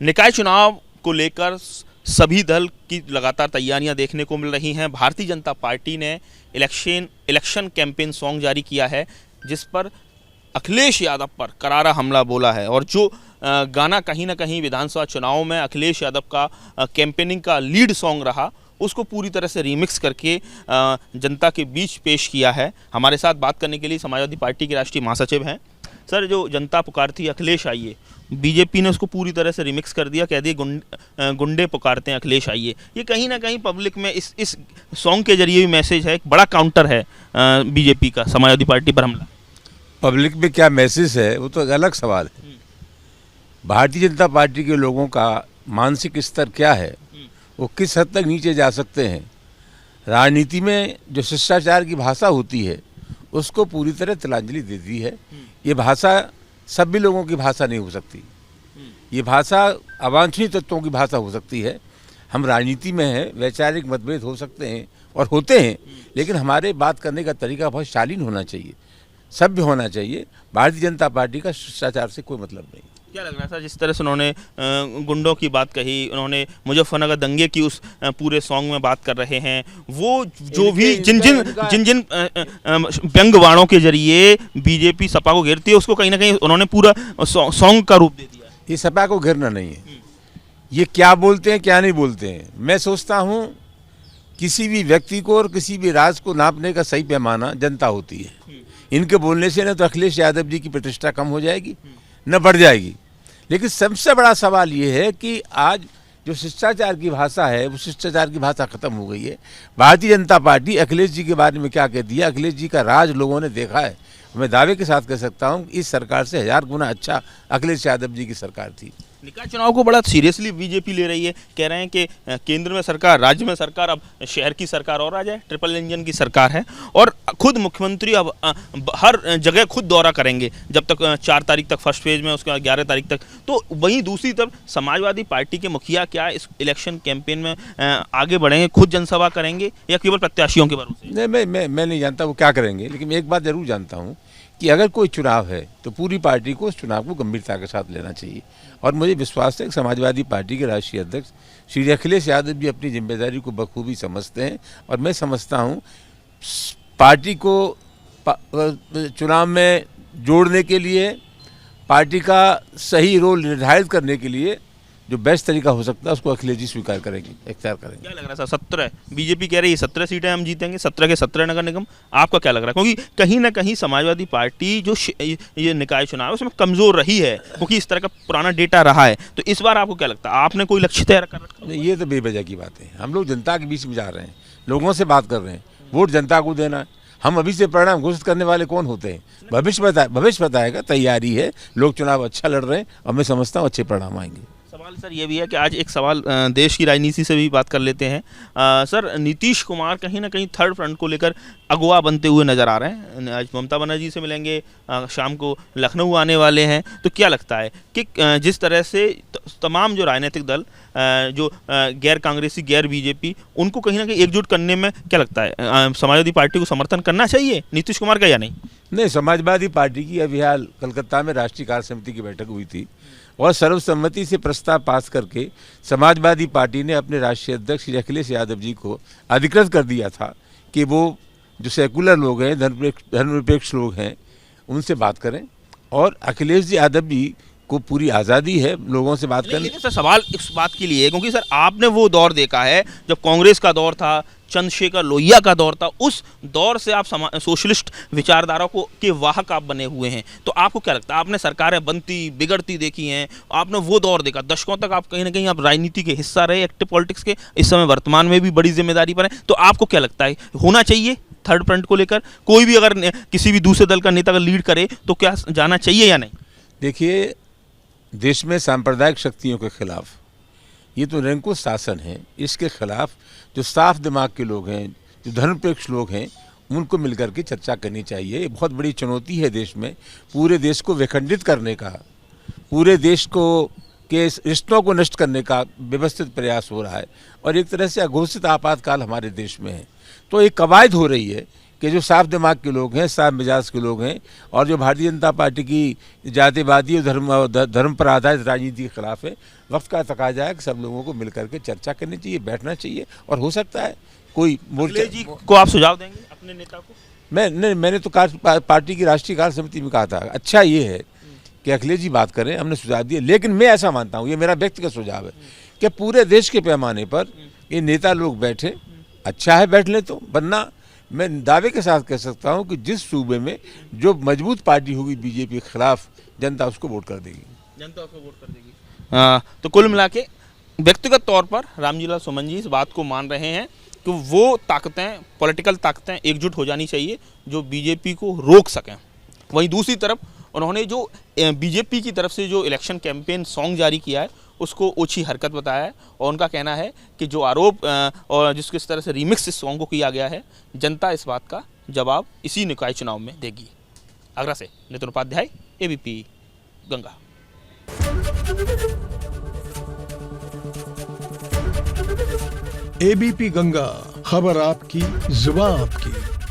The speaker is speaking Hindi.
निकाय चुनाव को लेकर सभी दल की लगातार तैयारियां देखने को मिल रही हैं। भारतीय जनता पार्टी ने इलेक्शन कैंपेन सॉन्ग जारी किया है, जिस पर अखिलेश यादव पर करारा हमला बोला है। और जो गाना कहीं ना कहीं विधानसभा चुनाव में अखिलेश यादव का कैंपेनिंग का लीड सॉन्ग रहा, उसको पूरी तरह से रीमिक्स करके जनता के बीच पेश किया है। हमारे साथ बात करने के लिए समाजवादी पार्टी के राष्ट्रीय महासचिव हैं। सर, जो जनता पुकारती है अखिलेश आइए, बीजेपी ने उसको पूरी तरह से रिमिक्स कर दिया, कह दिए गुंडे पुकारते हैं अखिलेश आइए। ये कहीं ना कहीं पब्लिक में इस सॉन्ग के जरिए भी मैसेज है, एक बड़ा काउंटर है बीजेपी का समाजवादी पार्टी पर हमला। पब्लिक में क्या मैसेज है वो तो एक अलग सवाल है। भारतीय जनता पार्टी के लोगों का मानसिक स्तर क्या है, वो किस हद तक नीचे जा सकते हैं। राजनीति में जो शिष्टाचार की भाषा होती है उसको पूरी तरह तिलांजलि दे दी है। ये भाषा सभी लोगों की भाषा नहीं हो सकती, ये भाषा अवांछनीय तत्वों की भाषा हो सकती है। हम राजनीति में हैं, वैचारिक मतभेद हो सकते हैं और होते हैं, लेकिन हमारे बात करने का तरीका बहुत शालीन होना चाहिए, सभ्य होना चाहिए। भारतीय जनता पार्टी का शिष्टाचार से कोई मतलब नहीं। क्या लग रहा है सर, जिस तरह से उन्होंने गुंडों की बात कही, उन्होंने मुजफ्फरनगर दंगे की उस पूरे सॉन्ग में बात कर रहे हैं, वो जो भी जिन जिन व्यंग वाणों के जरिए बीजेपी सपा को घेरती है, उसको कहीं ना कहीं उन्होंने पूरा सॉन्ग का रूप दे दिया। ये सपा को घेरना नहीं है, ये क्या बोलते हैं क्या नहीं बोलते हैं। मैं सोचता हूँ किसी भी व्यक्ति को और किसी भी राज को नापने का सही पैमाना जनता होती है। इनके बोलने से न तो अखिलेश यादव जी की प्रतिष्ठा कम हो जाएगी न बढ़ जाएगी। लेकिन सबसे बड़ा सवाल ये है कि आज जो शिष्टाचार की भाषा है वो शिष्टाचार की भाषा खत्म हो गई है। भारतीय जनता पार्टी अखिलेश जी के बारे में क्या कहती है, अखिलेश जी का राज लोगों ने देखा है। मैं दावे के साथ कह सकता हूँ इस सरकार से 1000 गुना अच्छा अखिलेश यादव जी की सरकार थी। निकाय चुनाव को बड़ा सीरियसली बीजेपी ले रही है, कह रहे हैं कि केंद्र में सरकार, राज्य में सरकार, अब शहर की सरकार और आ जाए, ट्रिपल इंजन की सरकार है। और खुद मुख्यमंत्री अब हर जगह खुद दौरा करेंगे, जब तक 4 तारीख तक फर्स्ट फेज में, उसके बाद 11 तारीख तक। तो वहीं दूसरी तरफ समाजवादी पार्टी के मुखिया क्या इस इलेक्शन कैंपेन में आगे बढ़ेंगे, खुद जनसभा करेंगे या केवल प्रत्याशियों के भरोसे? नहीं, मैं नहीं जानता वो क्या करेंगे, लेकिन एक बात जरूर जानता हूँ कि अगर कोई चुनाव है तो पूरी पार्टी को उस चुनाव को गंभीरता के साथ लेना चाहिए। और मुझे विश्वास है कि समाजवादी पार्टी के राष्ट्रीय अध्यक्ष श्री अखिलेश यादव भी अपनी जिम्मेदारी को बखूबी समझते हैं। और मैं समझता हूं पार्टी को चुनाव में जोड़ने के लिए, पार्टी का सही रोल निर्धारित करने के लिए जो बेस्ट तरीका हो सकता है उसको अखिलेश जी स्वीकार करेंगे, इख्तियार करेंगे। क्या लग रहा है सर, 17 बीजेपी कह रही है 17 सीटें हम जीतेंगे, 17 के 17 नगर निगम। आपका क्या लग रहा है, क्योंकि कहीं ना कहीं समाजवादी पार्टी जो ये निकाय चुनाव है उसमें कमजोर रही है, क्योंकि इस तरह का पुराना डेटा रहा है। तो इस बार आपको क्या लगता है, आपने कोई लक्ष्य तैयार कर रखा है? ये तो बेवजह की बात है। हम लोग जनता के बीच में जा रहे हैं, लोगों से बात कर रहे हैं, वोट जनता को देना है। हम अभी से परिणाम घोषित करने वाले कौन होते हैं? भविष्य बताएगा। तैयारी है, लोग चुनाव अच्छा लड़ रहे हैं और मैं समझता हूँ अच्छे परिणाम आएंगे। सवाल सर ये भी है कि आज एक सवाल देश की राजनीति से भी बात कर लेते हैं। सर, नीतीश कुमार कहीं ना कहीं थर्ड फ्रंट को लेकर अगुवा बनते हुए नजर आ रहे हैं। आज ममता बनर्जी से मिलेंगे, शाम को लखनऊ आने वाले हैं। तो क्या लगता है कि जिस तरह से तमाम जो राजनीतिक दल, जो गैर कांग्रेसी, गैर बीजेपी, उनको कहीं ना कहीं एकजुट करने में क्या लगता है, समाजवादी पार्टी को समर्थन करना चाहिए नीतीश कुमार का या नहीं? नहीं, समाजवादी पार्टी की अभी हाल कलकत्ता में राष्ट्रीय कार्य समिति की बैठक हुई थी और सर्वसम्मति से प्रस्ताव पास करके समाजवादी पार्टी ने अपने राष्ट्रीय अध्यक्ष श्री अखिलेश यादव जी को अधिकृत कर दिया था कि वो जो सेकुलर लोग हैं, धर्मनिरपेक्ष लोग हैं, उनसे बात करें। और अखिलेश जी यादव जी को पूरी आज़ादी है लोगों से बात करने। सर, सवाल इस बात के लिए है क्योंकि सर आपने वो दौर देखा है जब कांग्रेस का दौर था, चंद्रशेखर लोहिया का दौर था, उस दौर से आप सोशलिस्ट विचारधारा को के वाहक आप बने हुए हैं। तो आपको क्या लगता है, आपने सरकारें बनती बिगड़ती देखी हैं, आपने वो दौर देखा, दशकों तक आप कहीं ना कहीं आप राजनीति के हिस्सा रहे, एक्टिव पॉलिटिक्स के, इस समय वर्तमान में भी बड़ी जिम्मेदारी पर है। तो आपको क्या लगता है, होना चाहिए थर्ड फ्रंट को लेकर, कोई भी अगर किसी भी दूसरे दल का नेता अगर लीड करे तो क्या जाना चाहिए या नहीं? देखिए, देश में सांप्रदायिक शक्तियों के खिलाफ ये तो निरंकुश शासन है, इसके खिलाफ जो साफ दिमाग के लोग हैं, जो धर्मनिरपेक्ष लोग हैं, उनको मिलकर के चर्चा करनी चाहिए। ये बहुत बड़ी चुनौती है देश में, पूरे देश को विखंडित करने का, पूरे देश को के रिश्तों को नष्ट करने का व्यवस्थित प्रयास हो रहा है और एक तरह से अघोषित आपातकाल हमारे देश में है। तो एक कवायद हो रही है कि जो साफ दिमाग के लोग हैं, साफ मिजाज के लोग हैं, और जो भारतीय जनता पार्टी की जातिवादी और धर्म पर आधारित राजनीति के खिलाफ है, वक्त का तकाजा है कि सब लोगों को मिलकर के चर्चा करनी चाहिए, बैठना चाहिए, और हो सकता है कोई अखिलेश जी को आप सुझाव देंगे अपने नेता को? मैंने तो पार्टी की राष्ट्रीय कार्य समिति में कहा था, अच्छा ये है कि अखिलेश जी बात करें, हमने सुझाव दिए, लेकिन मैं ऐसा मानता हूँ, ये मेरा व्यक्तिगत सुझाव है कि पूरे देश के पैमाने पर ये नेता लोग बैठे, अच्छा है बैठ ले, तो वरना मैं दावे के साथ कह सकता हूँ कि जिस सूबे में जो मजबूत पार्टी होगी बीजेपी के खिलाफ, जनता उसको वोट कर देगी। जनता उसको वोट कर देगी। तो कुल मिला के व्यक्तिगत तौर पर रामजी सुमन जी इस बात को मान रहे हैं कि वो ताकतें, पॉलिटिकल ताकतें एकजुट हो जानी चाहिए जो बीजेपी को रोक सकें। वहीं दूसरी तरफ उन्होंने जो बीजेपी की तरफ से जो इलेक्शन कैंपेन सॉन्ग जारी किया है उसको ओछी हरकत बताया है, और उनका कहना है कि जो आरोप और जिस किस तरह से रीमिक्स इस सॉन्ग को किया गया है, जनता इस बात का जवाब इसी निकाय चुनाव में देगी। आगरा से नितिन उपाध्याय, एबीपी गंगा। एबीपी गंगा, खबर आपकी, जुबान आपकी।